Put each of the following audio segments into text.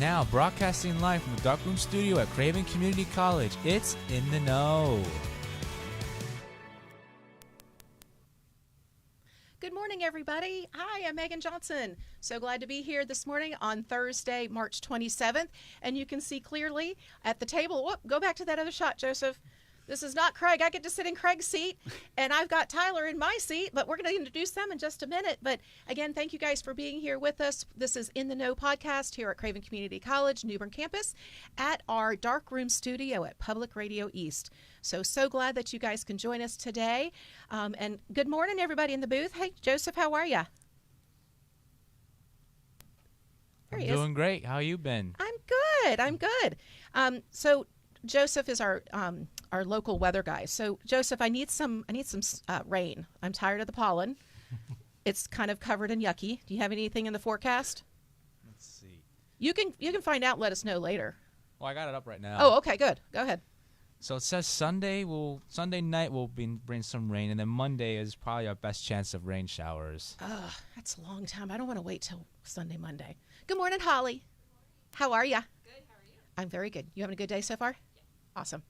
now broadcasting live from the Darkroom Studio at Craven Community College. It's In the Know. Good morning, everybody. Hi, I'm Megan Johnson. So glad to be here this morning on Thursday, March 27th. And you can see clearly at the table. Whoop, go back to that other shot, Joseph. This is not Craig. I get to sit in Craig's seat, and I've got Tyler in my seat, but we're going to introduce them in just a minute. But again, thank you guys for being here with us. This is In the Know podcast here at Craven Community College, New Bern campus, at our Darkroom Studio at Public Radio East. So glad that you guys can join us today. And good morning, everybody in the booth. Hey, Joseph, how are you? I'm doing great. How you been? I'm good. So Joseph is our local weather guy. So Joseph, I need some rain. I'm tired of the pollen. It's kind of covered and yucky. Do you have anything in the forecast? Let's see. You can find out. Let us know later. Well, I got it up right now. Oh, okay, good. Go ahead. So it says Sunday night will bring some rain, and then Monday is probably our best chance of rain showers. That's a long time. I don't want to wait till Monday. Good morning, Holly. How are you? Good. How are you? I'm very good. You having a good day so far? Yeah. Awesome.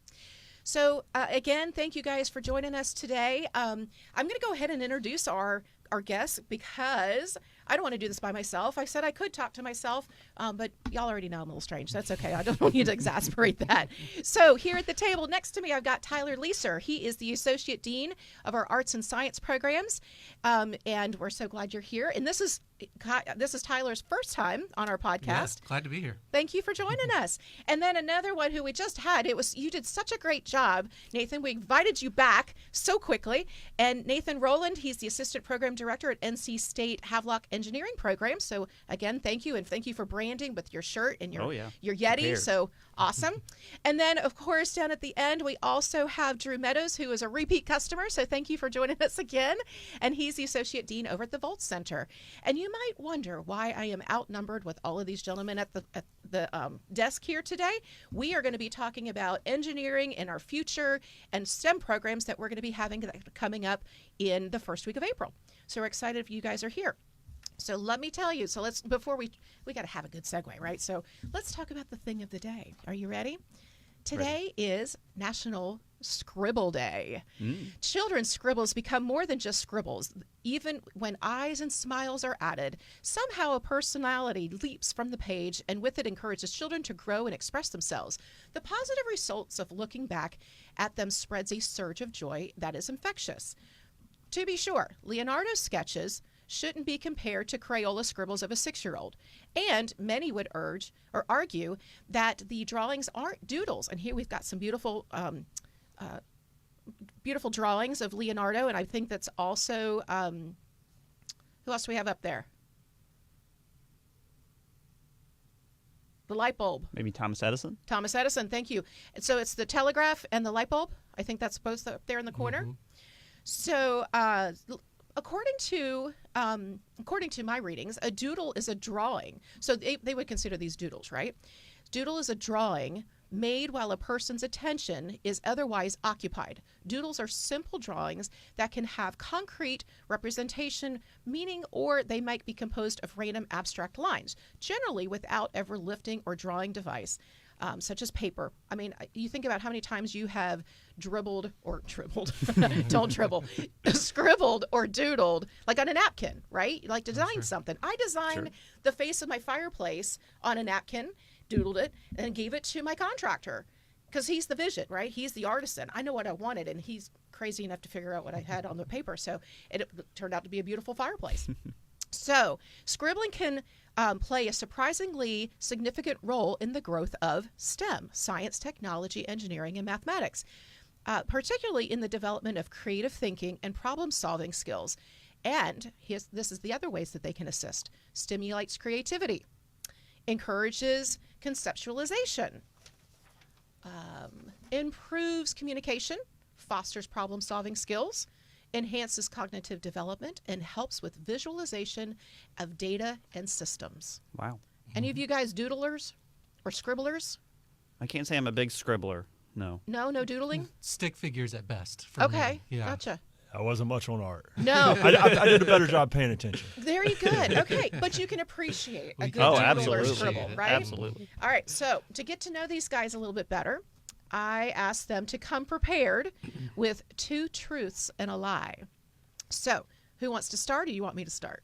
So again, thank you guys for joining us today. I'm going to go ahead and introduce our guests because I don't want to do this by myself. I said I could talk to myself, but y'all already know I'm a little strange. That's okay. I don't want you to exasperate that. So here at the table next to me, I've got Tyler Leaser. He is the Associate Dean of our Arts and Science programs, and we're so glad you're here. And this is Tyler's first time on our podcast. Yes, glad to be here. Thank you for joining us. And then another one who we just had, you did such a great job, Nathan. We invited you back so quickly. And Nathan Rowland, he's the Assistant Program Director at NC State Havelock Engineering Program. So again, thank you. And thank you for branding with your shirt and your Yeti. Prepared. So awesome. And then, of course, down at the end, we also have Drew Meadows, who is a repeat customer. So thank you for joining us again. And he's the Associate Dean over at the Volt Center. And you might wonder why I am outnumbered with all of these gentlemen at the desk here today. We are going to be talking about engineering in our future and STEM programs that we're going to be having coming up in the first week of April. So we're excited if you guys are here. So let me tell you. So we got to have a good segue, right? So let's talk about the thing of the day. Are you ready? Today is National Scribble Day. Children's scribbles become more than just scribbles. Even when eyes and smiles are added, somehow a personality leaps from the page, and with it encourages children to grow and express themselves. The positive results of looking back at them spreads a surge of joy that is infectious. To be sure, Leonardo's sketches shouldn't be compared to Crayola scribbles of a 6-year-old. And many would urge or argue that the drawings aren't doodles. And here we've got some beautiful drawings of Leonardo. And I think that's also, who else do we have up there? The light bulb. Maybe Thomas Edison? Thomas Edison, thank you. And so it's the telegraph and the light bulb. I think that's both up there in the corner. So according to my readings, a doodle is a drawing. So they would consider these doodles, right? Doodle is a drawing made while a person's attention is otherwise occupied. Doodles are simple drawings that can have concrete representation, meaning, or they might be composed of random abstract lines, generally without ever lifting or drawing device. Such as paper. I mean, you think about how many times you have dribbled, don't dribble, scribbled or doodled, like on a napkin, right? You like to design something. I designed the face of my fireplace on a napkin, doodled it, and gave it to my contractor because he's the vision, right? He's the artisan. I know what I wanted, and he's crazy enough to figure out what I had on the paper. So it turned out to be a beautiful fireplace. So scribbling can play a surprisingly significant role in the growth of STEM, science, technology, engineering, and mathematics, particularly in the development of creative thinking and problem-solving skills. And this is the other ways that they can assist. Stimulates creativity, encourages conceptualization, improves communication, fosters problem-solving skills, enhances cognitive development, and helps with visualization of data and systems. Wow. Any of you guys doodlers or scribblers? I can't say I'm a big scribbler. No. No doodling? Stick figures at best. For Okay, me. Yeah. gotcha. I wasn't much on art. No. I did a better job paying attention. Very good. Okay, but you can appreciate a good Oh, doodle or absolutely. scribble, right? Absolutely. All right, so to get to know these guys a little bit better, I asked them to come prepared with 2 truths and a lie. So, who wants to start, or you want me to start?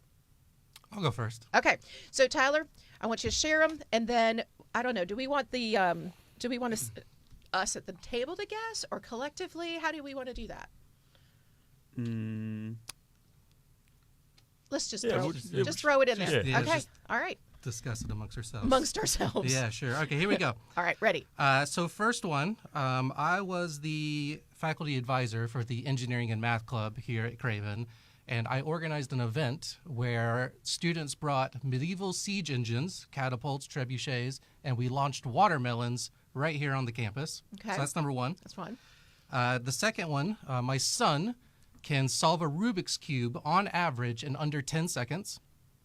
I'll go first. Okay, so Tyler, I want you to share them, and then I don't know. Do we want us at the table to guess, or collectively? How do we want to do that? Let's just throw it in there. Yeah, Okay, all right. Discuss it amongst ourselves. Amongst ourselves. Yeah, sure. Okay, here we go. All right, ready. So first one, I was the faculty advisor for the engineering and math club here at Craven, and I organized an event where students brought medieval siege engines, catapults, trebuchets, and we launched watermelons right here on the campus. Okay. So that's number one. That's fun. The second one, my son can solve a Rubik's Cube on average in under 10 seconds.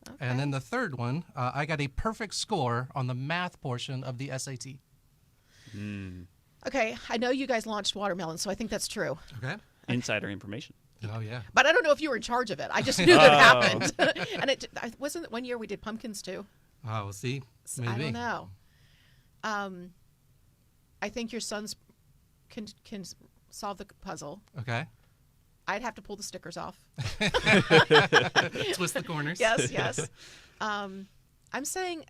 Okay. And then the third one, I got a perfect score on the math portion of the SAT. Okay, I know you guys launched watermelon, so I think that's true. Okay. Insider information. Oh, yeah. But I don't know if you were in charge of it. I just knew that happened. And wasn't it one year we did pumpkins too? Oh, we'll see. So Maybe. I don't know. I think your sons can solve the puzzle. Okay. I'd have to pull the stickers off. Twist the corners. Yes. I'm saying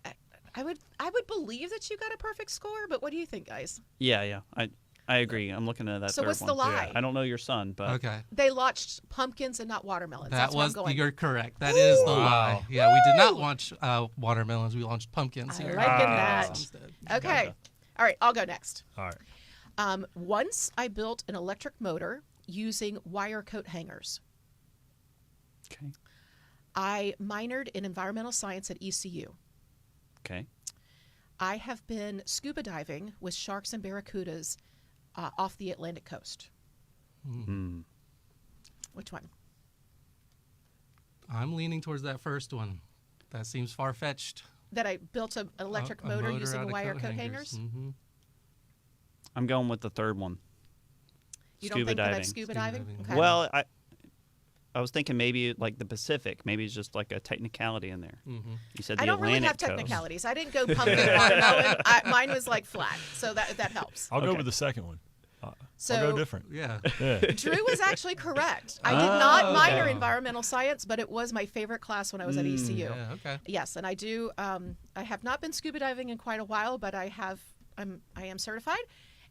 I would believe that you got a perfect score, but what do you think, guys? Yeah. I agree. I'm looking at that. So third what's one. the lie? I don't know your son, but Okay. They launched pumpkins and not watermelons. That That's where I'm was, going. you're correct. That is the Wow. lie. Yeah, we did not Woo! launch watermelons. We launched pumpkins I here. like that. Instead. Okay. Gotcha. All right, I'll go next. All right. Once I built an electric motor using wire coat hangers. okay. I minored in environmental science at ECU. Okay. I have been scuba diving with sharks and barracudas off the Atlantic coast. Which one? I'm leaning towards that first one. That seems far-fetched. That I built an electric motor out using of wire coat hangers? Mm-hmm. I'm going with the third one. You don't Scuba think that I'm diving. scuba Scuba diving? diving. Okay. Well, I was thinking maybe like the Pacific. Maybe it's just like a technicality in there. Mm-hmm. You said the I don't really Atlantic have coast. technicalities. I didn't go pumpkin watermelon. Mine was like flat, so that helps. I'll go Okay. with the second one. So I'll go different. Yeah. Yeah. Drew was actually correct. I did not minor environmental science, but it was my favorite class when I was at ECU. Yeah, okay. Yes, and I do. I have not been scuba diving in quite a while, but I am certified,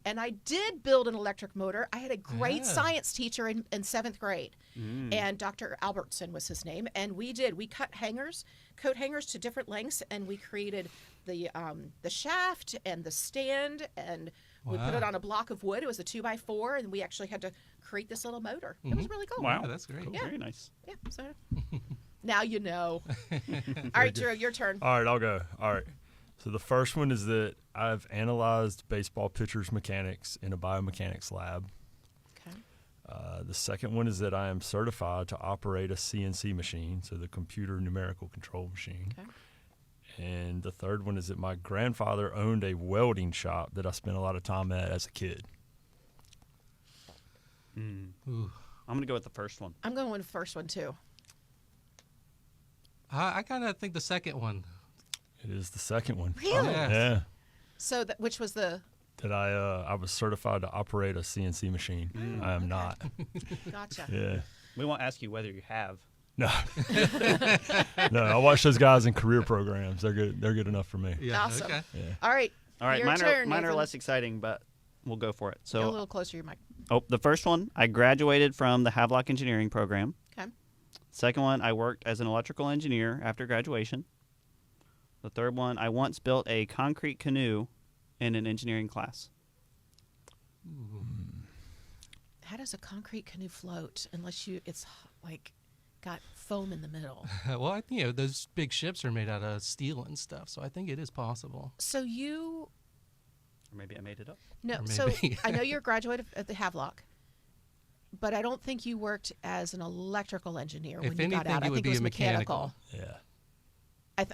and I did build an electric motor. I had a great Yeah. science teacher in 7th grade, and Dr. Albertson was his name, and we cut coat hangers to different lengths, and we created the shaft and the stand, and we put Wow. it on a block of wood. It was a 2x4, and we actually had to create this little motor. It was really cool. Wow. Yeah, that's great. Yeah. Very nice. Yeah. So now you know. All right, Drew, your turn. All right, I'll go. All right. So the first one is that I've analyzed baseball pitchers' mechanics in a biomechanics lab. Okay. The second one is that I am certified to operate a CNC machine, so the computer numerical control machine. Okay. And the third one is that my grandfather owned a welding shop that I spent a lot of time at as a kid. Ooh. I'm gonna go with the first one. I'm going with the first one too. I kind of think the second one. It is the second one. Really? Yes. Yeah. So which was the That I was certified to operate a CNC machine. I am not. gotcha. Yeah. We won't ask you whether you have. No. No, I watch those guys in career programs. They're good. They're good enough for me. Yeah. Awesome. Okay. Yeah. All right. All right, Your mine turn, are Nathan. less exciting, but we'll go for it. Get a So, little closer to your mic. the first one, I graduated from the Havelock Engineering program. Okay. Second one, I worked as an electrical engineer after graduation. The third one, I once built a concrete canoe in an engineering class. How does a concrete canoe float unless it's like got foam in the middle? Well, those big ships are made out of steel and stuff, so I think it is possible. So you Or maybe I made it up. no. Or So maybe. I know you're a graduate at the Havelock, but I don't think you worked as an electrical engineer when If you got anything, out. I it would think be it was a mechanical. Yeah.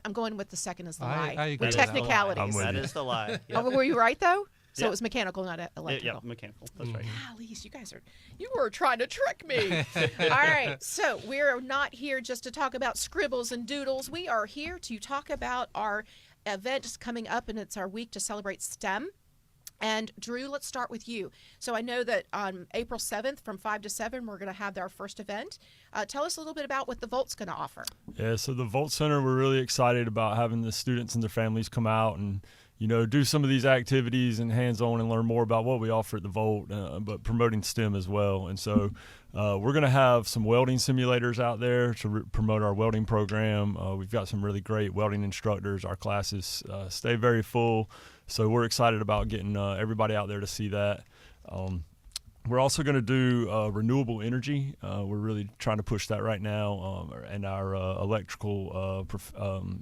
I'm going with the second as the I lie. agree With with that. technicalities. I'm with That you. is the lie. Oh, were you right though? So Yeah. it was mechanical, not electrical. Yeah, mechanical. That's right. Gollies, you were trying to trick me. All right, so we're not here just to talk about scribbles and doodles. We are here to talk about our event coming up, and it's our week to celebrate STEM. And Drew, let's start with you. So I know that on April 7th from 5 to 7, we're going to have our first event. Tell us a little bit about what the Volt's going to offer. Yeah, so the Volt Center, we're really excited about having the students and their families come out and, do some of these activities and hands-on and learn more about what we offer at the Volt, but promoting STEM as well. And so we're going to have some welding simulators out there to promote our welding program. We've got some really great welding instructors. Our classes stay very full, so we're excited about getting everybody out there to see that. We're also going to do renewable energy. We're really trying to push that right now, and our electrical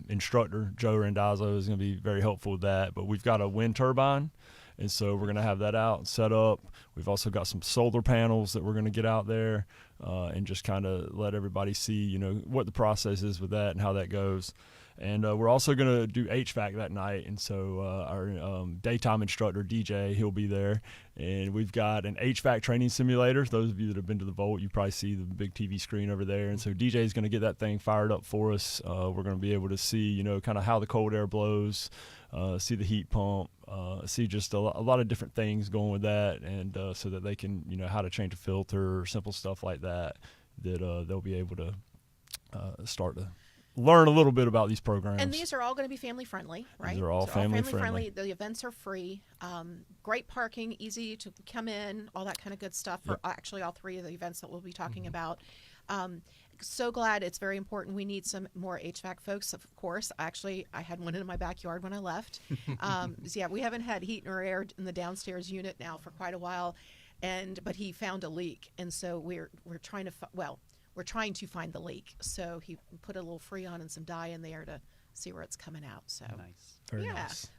instructor, Joe Randazzo, is going to be very helpful with that. But we've got a wind turbine, and so we're going to have that out and set up. We've also got some solar panels that we're going to get out there and just kind of let everybody see, what the process is with that and how that goes. And we're also going to do HVAC that night. And so our daytime instructor, DJ, he'll be there. And we've got an HVAC training simulator. Those of you that have been to the Volt, you probably see the big TV screen over there. And so DJ is going to get that thing fired up for us. We're going to be able to see, kind of how the cold air blows, see the heat pump, see just a lot of different things going with that. And so that they can, how to change a filter or simple stuff like that, they'll be able to start to learn a little bit about these programs. And these are all going to be family friendly, right? These are all family friendly. The events are free. Great parking, easy to come in, all that kind of good stuff for actually all three of the events that we'll be talking about. So glad. It's very important. We need some more HVAC folks, of course. Actually, I had one in my backyard when I left. So we haven't had heat or air in the downstairs unit now for quite a while, but he found a leak, and so we're trying to we're trying to find the leak. So he put a little Freon and some dye in there to see where it's coming out. So Nice. Very nice.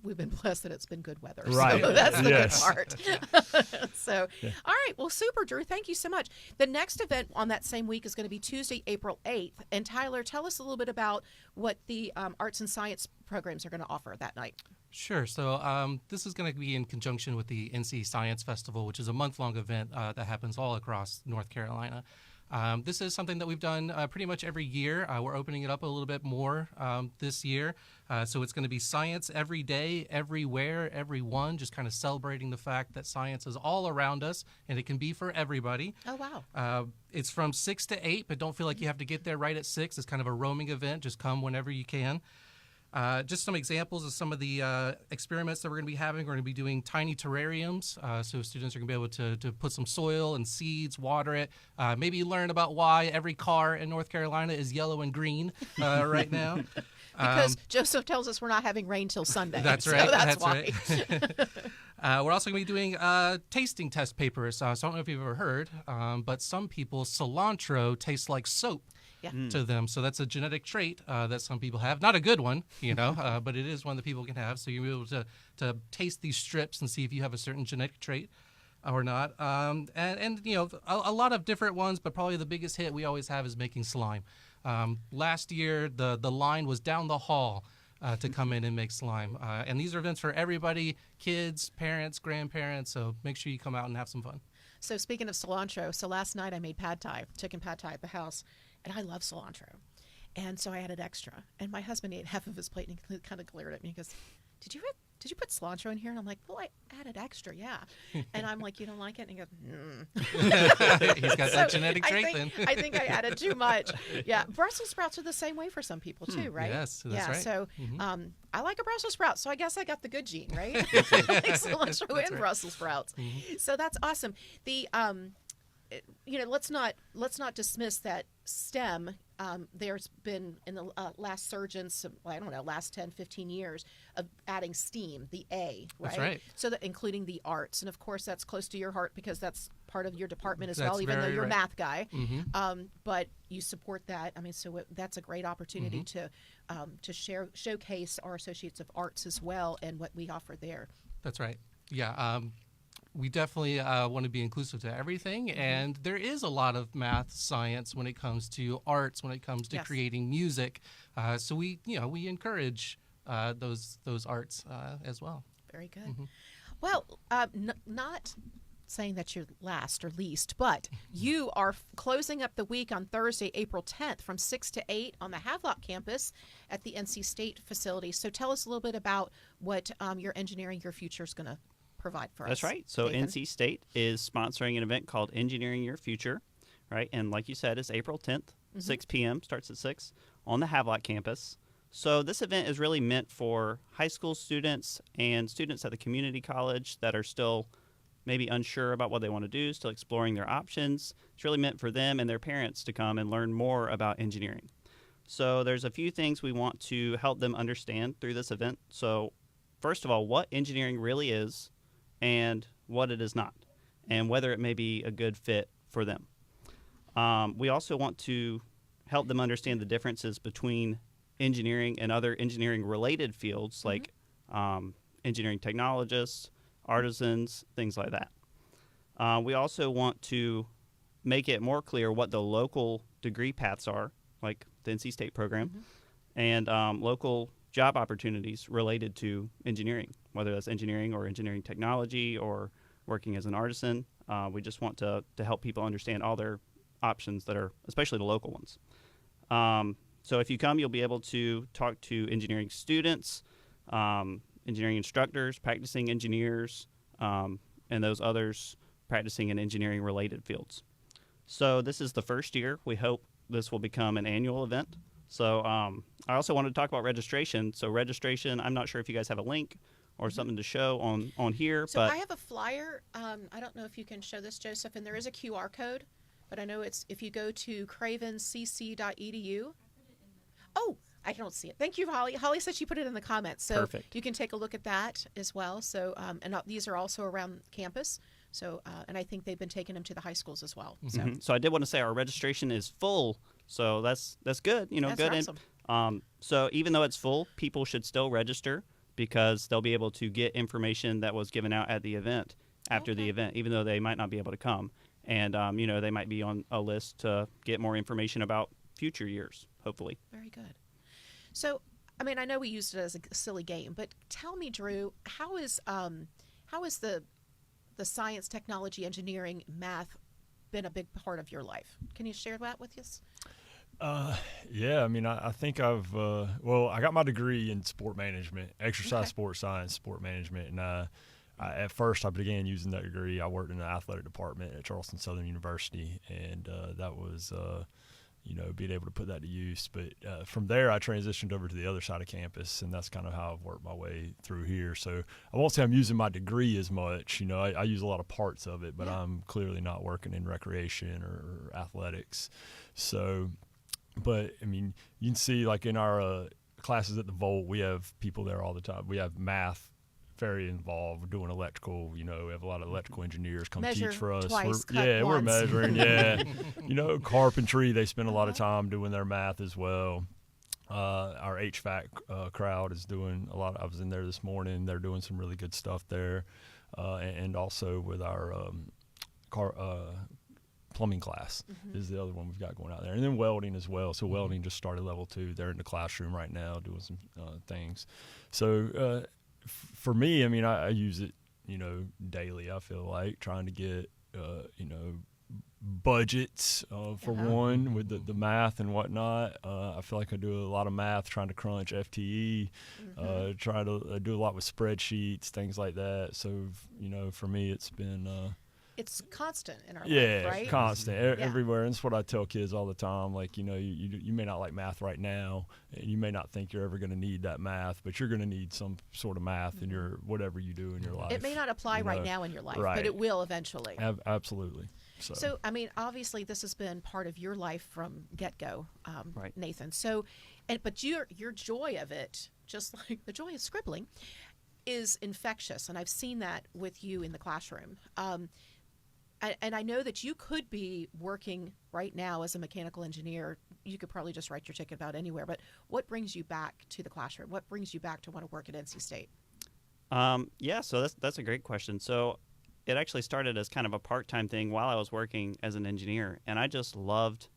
We've been blessed that it's been good weather. Right. So that's the Yes. good part. So, all right. Well, super, Drew. Thank you so much. The next event on that same week is going to be Tuesday, April 8th. And Tyler, tell us a little bit about what the arts and science programs are going to offer that night. Sure. So this is going to be in conjunction with the NC Science Festival, which is a month-long event that happens all across North Carolina. This is something that we've done pretty much every year. We're opening it up a little bit more this year. So it's going to be science every day, everywhere, everyone, just kind of celebrating the fact that science is all around us and it can be for everybody. Oh, wow. It's from 6 to 8, but don't feel like you have to get there right at 6. It's kind of a roaming event. Just come whenever you can. Just some examples of some of the experiments that we're going to be having. We're going to be doing tiny terrariums, so students are going to be able to put some soil and seeds, water it, maybe learn about why every car in North Carolina is yellow and green right now. Because Joseph tells us we're not having rain till Sunday. That's so right. that's Right. why. We're also going to be doing tasting test papers. So I don't know if you've ever heard, but some people, cilantro tastes like soap. To them. So that's a genetic trait that some people have. Not a good one, but it is one that people can have. So you'll be able to taste these strips and see if you have a certain genetic trait or not. And a lot of different ones, but probably the biggest hit we always have is making slime. Last year, the line was down the hall to come in and make slime. And these are events for everybody, kids, parents, grandparents. So make sure you come out and have some fun. So speaking of cilantro, so last night I made pad thai, chicken pad thai at the house. And I love cilantro. And so I added extra. And my husband ate half of his plate and he kind of glared at me. He goes, did you put cilantro in here? And I'm like, well, I added extra, yeah. And I'm like, you don't like it? And he goes, He's got that genetic trait then. I think I added too much. Yeah. Brussels sprouts are the same way for some people too, right? Yes, that's right. So I like a Brussels sprout. So I guess I got the good gene, right? I like cilantro and right. Brussels sprouts. So that's awesome. The let's not dismiss that STEM. There's been in the last surgence, last 10, 15 years of adding STEAM, the A, right? That's right. So that including the arts, and of course that's close to your heart because that's part of your department as That's well. Even though very you're a right. math guy, but you support that. I mean, so that's a great opportunity to showcase our associates of arts as well and what we offer there. That's right. Yeah. We definitely want to be inclusive to everything, and there is a lot of math, science when it comes to arts, when it comes to creating music. So we encourage those arts as well. Very good. Well, not saying that you're last or least, but you are closing up the week on Thursday, April 10th from 6 to 8 on the Havelock campus at the NC State facility. So tell us a little bit about what your Engineering Your Future is going to provide for us. That's right. So Nathan. NC State is sponsoring an event called Engineering Your Future, right? And like you said, it's April 10th, 6 p.m., starts at 6 on the Havelock campus. So this event is really meant for high school students and students at the community college that are still maybe unsure about what they want to do, still exploring their options. It's really meant for them and their parents to come and learn more about engineering. So there's a few things we want to help them understand through this event. So first of all, what engineering really is and what it is not, and whether it may be a good fit for them. We also want to help them understand the differences between engineering and other engineering-related fields like engineering technologists, artisans, things like that. We also want to make it more clear what the local degree paths are, like the NC State program, and local job opportunities related to engineering, whether that's engineering or engineering technology or working as an artisan. We just want to help people understand all their options that are, especially the local ones. So if you come, you'll be able to talk to engineering students, engineering instructors, practicing engineers, and those others practicing in engineering-related fields. So this is the first year. We hope this will become an annual event. So I also wanted to talk about registration. So registration, I'm not sure if you guys have a link or something to show on here. So but I have a flyer. I don't know if you can show this, Joseph, and there is a QR code, but I know it's if you go to cravencc.edu. Oh, I don't see it. Thank you, Holly. Holly said she put it in the comments, so Perfect. you can take a look at that as well. So, and these are also around campus. So, and I think they've been taking them to the high schools as well. So, So I did want to say our registration is full. So that's good. You know, That's good. awesome. So even though it's full, people should still register because they'll be able to get information that was given out at the event after the event, even though they might not be able to come. And you know, they might be on a list to get more information about future years, hopefully. very good. So, I mean, I know we used it as a silly game, but tell me, Drew, how is the science, technology, engineering, math been a big part of your life? Can you share that with us? Yeah, I mean, I think I got my degree in sport management, exercise, sports science, sport management, and at first I began using that degree. I worked in the athletic department at Charleston Southern University, and that was, being able to put that to use. But from there, I transitioned over to the other side of campus, and that's kind of how I've worked my way through here. So I won't say I'm using my degree as much. You know, I use a lot of parts of it, but I'm clearly not working in recreation or athletics. So, but, I mean, you can see, like, in our classes at the Volt, we have people there all the time. We have math very involved. We're doing electrical. You know, we have a lot of electrical engineers come Measure teach for us. twice, cut we're once. measuring. Yeah, you know, carpentry. They spend a lot of time doing their math as well. Our HVAC crowd is doing a lot. I was in there this morning. They're doing some really good stuff there, and also with our plumbing class is the other one we've got going out there, and then welding as well. So welding just started level 2. They're in the classroom right now doing some things. So for me, I mean, I use it, you know, daily. I feel like trying to get, budgets for one with the math and whatnot. I feel like I do a lot of math trying to crunch FTE, try to do a lot with spreadsheets, things like that. So, you know, for me, it's been It's constant in our life, right? Constant everywhere. And that's what I tell kids all the time. Like, you know, you may not like math right now, and you may not think you're ever going to need that math, but you're going to need some sort of math in your whatever you do in your life. It may not apply right now in your life, but it will eventually. Absolutely. So, I mean, obviously, this has been part of your life from get-go, Nathan. So, but your joy of it, just like the joy of scribbling, is infectious, and I've seen that with you in the classroom. And I know that you could be working right now as a mechanical engineer. You could probably just write your ticket about anywhere. But what brings you back to the classroom? What brings you back to want to work at NC State? So that's a great question. So it actually started as kind of a part-time thing while I was working as an engineer. And I just loved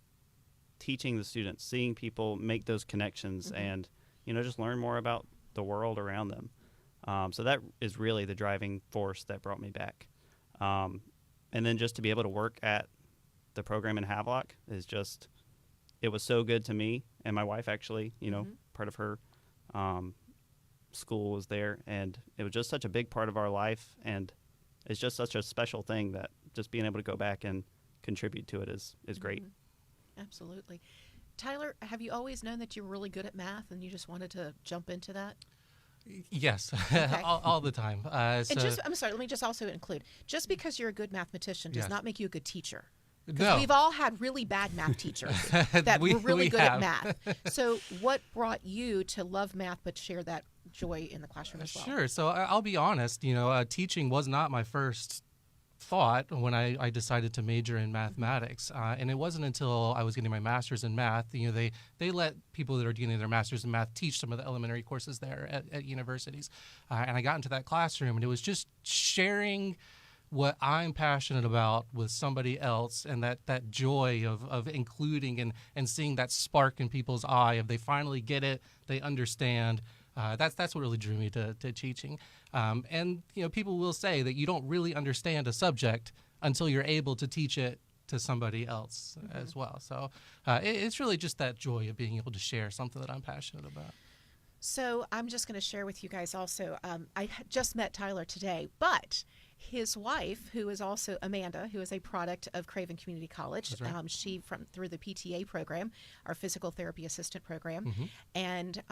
teaching the students, seeing people make those connections and, you know, just learn more about the world around them. So that is really the driving force that brought me back. And then just to be able to work at the program in Havelock is just, it was so good to me and my wife actually, part of her school was there, and it was just such a big part of our life, and it's just such a special thing that just being able to go back and contribute to it is great. Absolutely. Tyler, have you always known that you were really good at math and you just wanted to jump into that? Yes, Okay. all the time. And I'm sorry, let me just also include, just because you're a good mathematician does Yes. not make you a good teacher. No. Because we've all had really bad math teachers that were really good have. at math. So what brought you to love math but share that joy in the classroom as well? Sure. So I'll be honest, teaching was not my first thought when I decided to major in mathematics. And it wasn't until I was getting my master's in math, they let people that are getting their master's in math teach some of the elementary courses there at universities. And I got into that classroom, and it was just sharing what I'm passionate about with somebody else, and that joy of including and seeing that spark in people's eye of they finally get it, they understand. That's what really drew me to teaching. And people will say that you don't really understand a subject until you're able to teach it to somebody else as well. So it's really just that joy of being able to share something that I'm passionate about. So I'm just going to share with you guys also, I just met Tyler today, but his wife, who is also Amanda, who is a product of Craven Community College, That's right. she through the PTA program, our physical therapy assistant program, and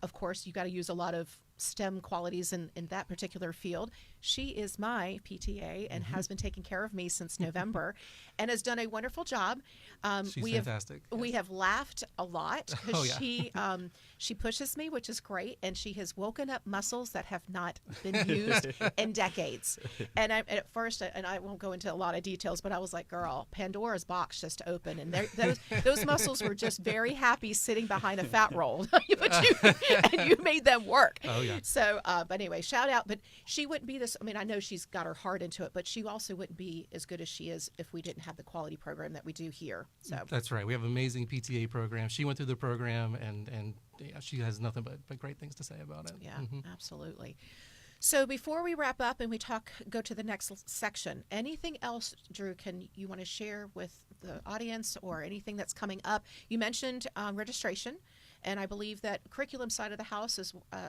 of course you got to use a lot of STEM qualities in that particular field. She is my PTA and has been taking care of me since November, and has done a wonderful job. She's fantastic. We have laughed a lot because Oh, yeah. she pushes me, which is great, and she has woken up muscles that have not been used in decades. And at first, and I won't go into a lot of details, but I was like, "Girl, Pandora's box just opened," and those muscles were just very happy sitting behind a fat roll, and you made them work. Oh, yeah. So, but anyway, shout out. But she wouldn't be this. I mean, I know she's got her heart into it, but she also wouldn't be as good as she is if we didn't have the quality program that we do here. So That's right. We have an amazing PTA program. She went through the program, and she has nothing but great things to say about it. yeah, absolutely. So before we wrap up and we go to the next section, anything else, Drew, you want to share with the audience or anything that's coming up? You mentioned registration, and I believe that curriculum side of the house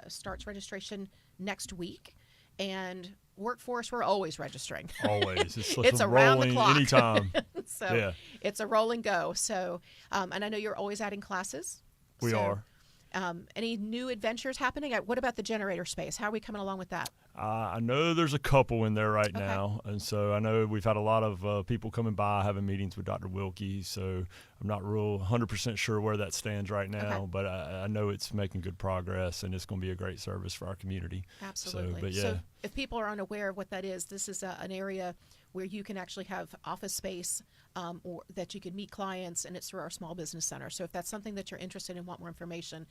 starts registration next week. And workforce, we're always registering. Always. It's around the rolling clock. anytime. So Yeah. it's a roll and go. So, and I know you're always adding classes. We are. Any new adventures happening? What about the generator space? How are we coming along with that? I know there's a couple in there right Okay. now, and so I know we've had a lot of people coming by having meetings with Dr. Wilkie, so I'm not real 100% sure where that stands right now, Okay. but I know it's making good progress, and it's going to be a great service for our community. Absolutely. So, but yeah. So if people are unaware of what that is, this is an area where you can actually have office space or that you can meet clients, and it's through our small business center. So if that's something that you're interested in, want more information,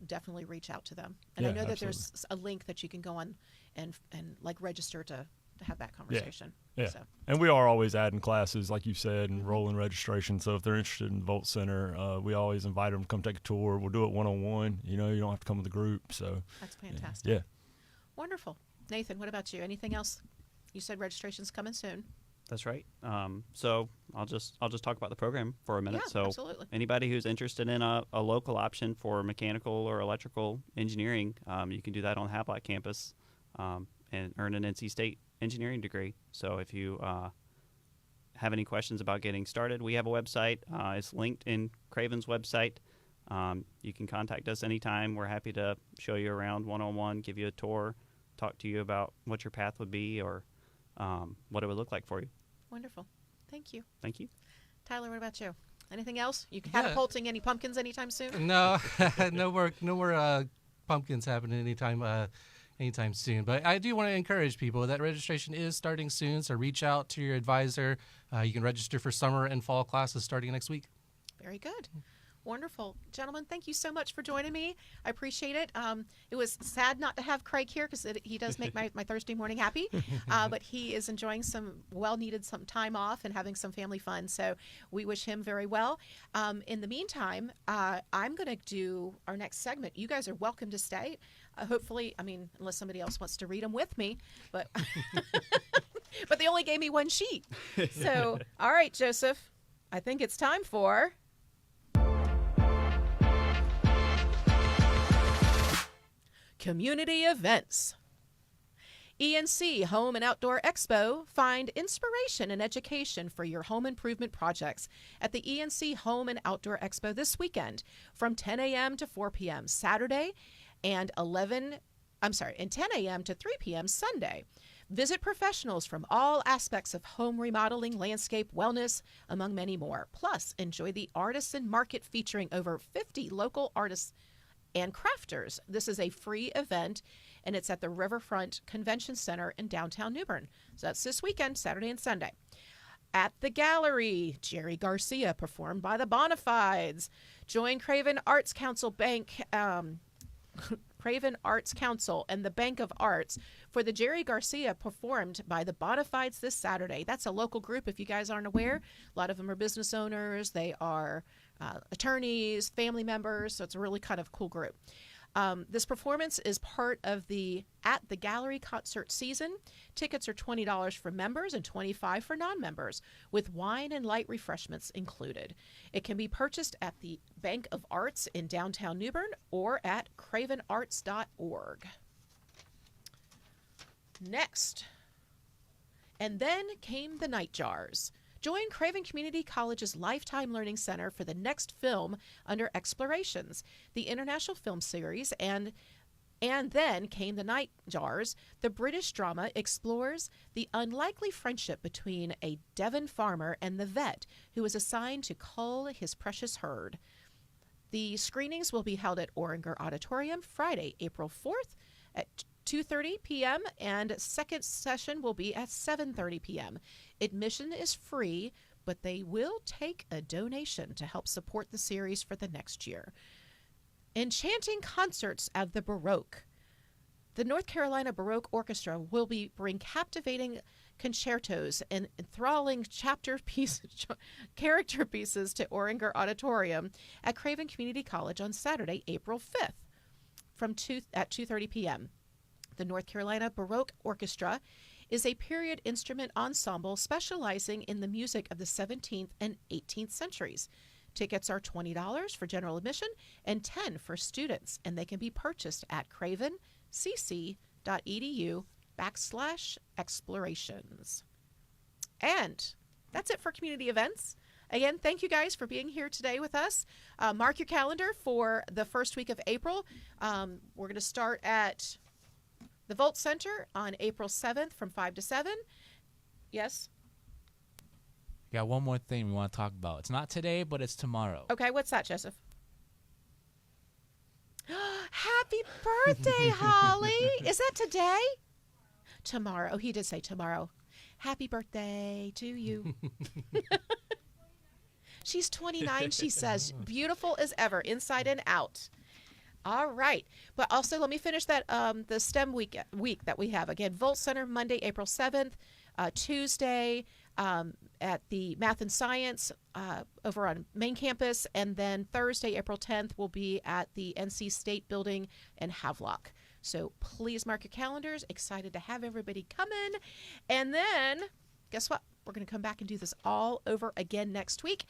definitely reach out to them. And I Yeah, know that absolutely. there's a link that you can go on and like register to have that conversation. Yeah, So, and we are always adding classes, like you said, and rolling registration. So if they're interested in Volt Center, we always invite them to come take a tour. We'll do it one-on-one. You don't have to come with a group. So that's fantastic. yeah. Wonderful. Nathan, what about you? Anything else? You said registration's coming soon. That's right. So I'll just talk about the program for a minute. Yeah, So absolutely. anybody who's interested in a local option for mechanical or electrical engineering, you can do that on Havelock campus and earn an NC State engineering degree. So if you have any questions about getting started, we have a website. It's linked in Craven's website. You can contact us anytime. We're happy to show you around one-on-one, give you a tour, talk to you about what your path would be or what it would look like for you. Wonderful. Thank you. Thank you. Tyler, what about you? Anything else? You catapulting any pumpkins anytime soon? No, no more pumpkins happening anytime soon. But I do want to encourage people that registration is starting soon. So reach out to your advisor. You can register for summer and fall classes starting next week. Very good. Wonderful. Gentlemen, thank you so much for joining me. I appreciate it. It was sad not to have Craig here because he does make my Thursday morning happy, but he is enjoying some time off and having some family fun. So we wish him very well. In the meantime, I'm going to do our next segment. You guys are welcome to stay. hopefully, I mean, unless somebody else wants to read them with me, but but they only gave me one sheet. So, all right, Joseph, I think it's time for community events. ENC Home and Outdoor Expo. Find inspiration and education for your home improvement projects at the ENC Home and Outdoor Expo this weekend from 10 a.m. to 4 p.m. Saturday and 10 a.m. to 3 p.m. Sunday. Visit professionals from all aspects of home remodeling, landscape, wellness, among many more. Plus, enjoy the Artisan Market featuring over 50 local artists and crafters. This is a free event, and it's at the Riverfront Convention Center in downtown New Bern. So that's this weekend, Saturday and Sunday. At the Gallery, Jerry Garcia performed by the Bonafides. Join Craven Arts Council Craven Arts Council and the Bank of Arts for the Jerry Garcia performed by the Bonafides this Saturday. That's a local group, if you guys aren't aware. A lot of them are business owners. They are attorneys, family members, so it's a really kind of cool group. This performance is part of the At the Gallery concert season. Tickets are $20 for members and $25 for non-members, with wine and light refreshments included. It can be purchased at the Bank of Arts in downtown New Bern or at cravenarts.org. Next. And then came the Nightjars. Join Craven Community College's Lifetime Learning Center for the next film under Explorations, the international film series, and then came the Nightjars. The British drama explores the unlikely friendship between a Devon farmer and the vet who is assigned to cull his precious herd. The screenings will be held at Oringer Auditorium Friday, April 4th at 2:30 p.m. and second session will be at 7:30 p.m. Admission is free, but they will take a donation to help support the series for the next year. Enchanting concerts at the Baroque. The North Carolina Baroque Orchestra will bring captivating concertos and enthralling character pieces to Oringer Auditorium at Craven Community College on Saturday, April 5th at 2:30 p.m. The North Carolina Baroque Orchestra is a period instrument ensemble specializing in the music of the 17th and 18th centuries. Tickets are $20 for general admission and $10 for students, and they can be purchased at cravencc.edu/explorations. And that's it for community events. Again, thank you guys for being here today with us. Mark your calendar for the first week of April. We're going to start at the Volt Center on April 7th from 5 to 7. Yes? We got one more thing we want to talk about. It's not today, but it's tomorrow. Okay, what's that, Joseph? Happy birthday, Holly! Is that today? Tomorrow. Oh, he did say tomorrow. Happy birthday to you. She's 29, she says. Beautiful as ever, inside and out. All right. But also, let me finish that the STEM week that we have. Again, Volt Center, Monday, April 7th. Tuesday at the Math and Science over on main campus. And then Thursday, April 10th, will be at the NC State Building in Havelock. So please mark your calendars. Excited to have everybody come in. And then, guess what? We're going to come back and do this all over again next week.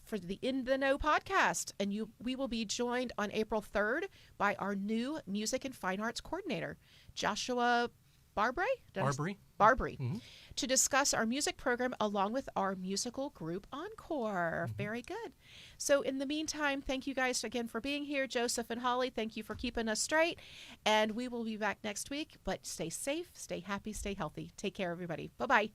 For the In the Know podcast, and we will be joined on April 3rd by our new music and fine arts coordinator, Joshua Barbary, Mm-hmm. to discuss our music program along with our musical group Encore. Mm-hmm. Very good. So in the meantime, thank you guys again for being here. Joseph and Holly, thank you for keeping us straight, and we will be back next week. But stay safe, stay happy, stay healthy. Take care, everybody. Bye-bye.